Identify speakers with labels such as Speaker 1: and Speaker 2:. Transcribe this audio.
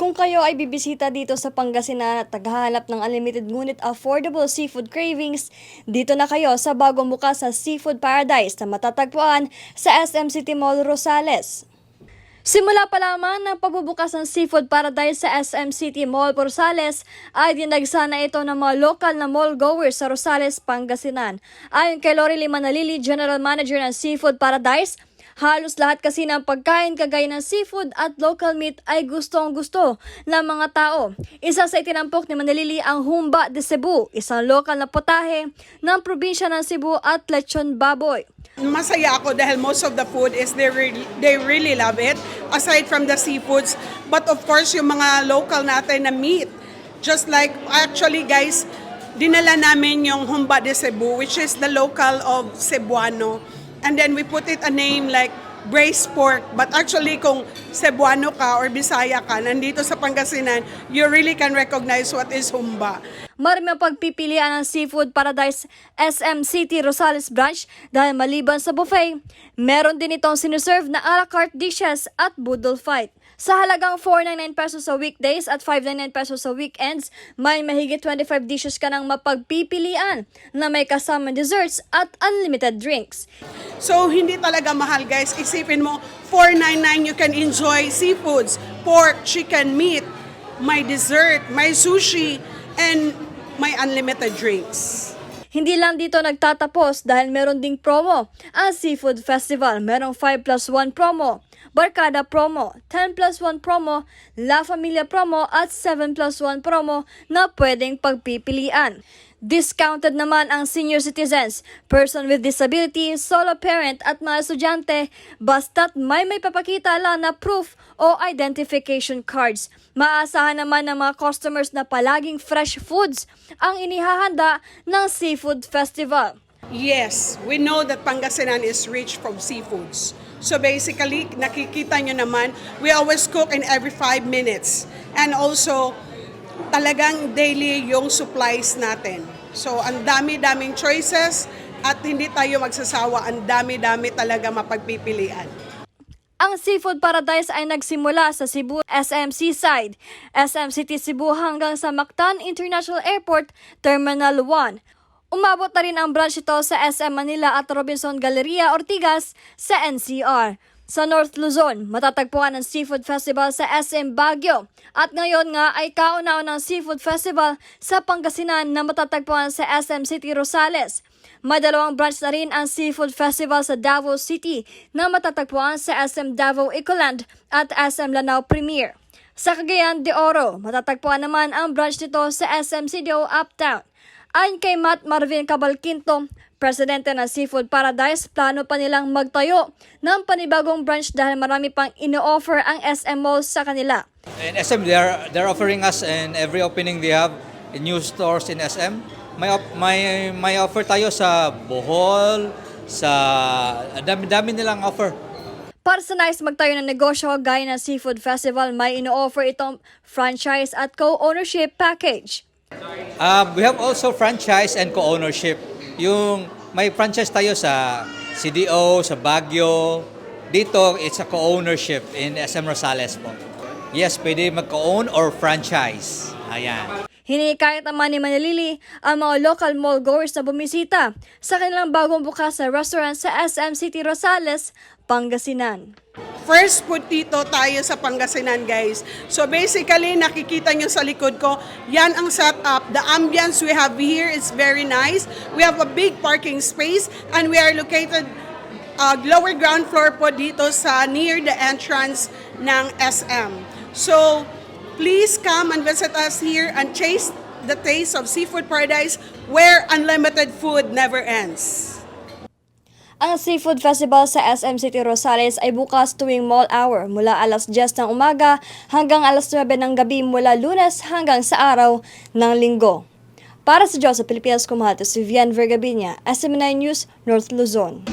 Speaker 1: Kung kayo ay bibisita dito sa Pangasinan at naghahanap ng unlimited ngunit affordable seafood cravings, dito na kayo sa bagong bukas sa Seafood Paradise na matatagpuan sa SM City Mall, Rosales. Simula pa lamang ng pagbubukas ng Seafood Paradise sa SM City Mall, Rosales ay dinagsana ito ng mga lokal na mall goers sa Rosales, Pangasinan. Ayon kay Lorely Manalili, General Manager ng Seafood Paradise, halos lahat kasi ng pagkain kagaya ng seafood at local meat ay gustong-gusto ng mga tao. Isa sa itinampok ni Manalili ang Humba de Cebu, isang lokal na potahe ng probinsya ng Cebu at lechon baboy.
Speaker 2: Masaya ako dahil most of the food is they really love it, aside from the seafoods. But of course, yung mga local natin na meat, just like actually guys, dinala namin yung Humba de Cebu, which is the local of Cebuano. And then we put it a name like braised pork. But actually, kung Cebuano ka or Bisaya ka, nandito sa Pangasinan, you really can recognize what is humba.
Speaker 1: Marami ang pagpipilian ng Seafood Paradise SM City Rosales branch dahil maliban sa buffet, meron din itong sinuserve na a la carte dishes at boodle fight. Sa halagang 499 pesos sa weekdays at 599 pesos sa weekends, may mahigit 25 dishes ka ng mapagpipilian na may kasama desserts at unlimited drinks.
Speaker 2: So, hindi talaga mahal guys. Isipin mo, 499 you can enjoy seafoods, pork, chicken, meat, may dessert, may sushi, and may unlimited drinks.
Speaker 1: Hindi lang dito nagtatapos dahil meron ding promo. Ang Seafood Festival, merong 5+1 promo, Barkada promo, 10+1 promo, La Familia promo at 7+1 promo na pwedeng pagpipilian. Discounted naman ang senior citizens, person with disability, solo parent at mga estudyante basta't may papakita lang na proof o identification cards. Maasahan naman ng mga customers na palaging fresh foods ang inihahanda ng Seafood Festival.
Speaker 2: Yes, we know that Pangasinan is rich from seafoods. So basically, nakikita nyo naman, we always cook in every 5 minutes. And also, talagang daily yung supplies natin. So, ang dami-daming choices at hindi tayo magsasawa. Ang dami-dami talaga mapagpipilian.
Speaker 1: Ang Seafood Paradise ay nagsimula sa Cebu SM Seaside, SM City Cebu hanggang sa Mactan International Airport, Terminal 1. Umabot na rin ang branch ito sa SM Manila at Robinson Galleria Ortigas sa NCR. Sa North Luzon, matatagpuan ang Seafood Festival sa SM Baguio. At ngayon nga ay Kauna-Unahang Seafood Festival sa Pangasinan na matatagpuan sa SM City Rosales. May 2 branch na rin ang Seafood Festival sa Davao City na matatagpuan sa SM Davao Ecoland at SM Lanao Premier. Sa Cagayan de Oro, matatagpuan naman ang branch nito sa SM CDO Uptown. Ayon kay Matt Marvin Cabalquinto, presidente ng Seafood Paradise, plano pa nilang magtayo ng panibagong branch dahil marami pang ino-offer ang SM Malls sa kanila.
Speaker 3: In SM, they're offering us in every opening they have in new stores in SM. May offer tayo sa Bohol, sa dami-dami nilang offer.
Speaker 1: Para sa nice magtayo ng negosyo gaya ng Seafood Festival, may ino-offer itong franchise at co-ownership package.
Speaker 3: We have also franchise and co-ownership. Yung may franchise tayo sa CDO, sa Baguio. Dito, it's a co-ownership in SM Rosales po. Yes, pwede mag-co-own or franchise. Ayan.
Speaker 1: Hinikayat naman ni Manalili ang mga local mall goers na bumisita sa kanilang bagong bukas na restaurant sa SM City Rosales, Pangasinan.
Speaker 2: First food dito tayo sa Pangasinan, guys. So basically, nakikita nyo sa likod ko, yan ang setup. The ambience we have here is very nice. We have a big parking space and we are located lower ground floor po dito sa near the entrance ng SM. So please come and visit us here and taste the taste of Seafood Paradise where unlimited food never ends.
Speaker 1: Ang Seafood Festival sa SM City Rosales ay bukas tuwing mall hour mula alas 10 ng umaga hanggang alas 9 ng gabi mula Lunes hanggang sa araw ng Linggo. Para sa Diyos sa Pilipinas, kumahal si Vian Vergabinya, SM9 News, North Luzon.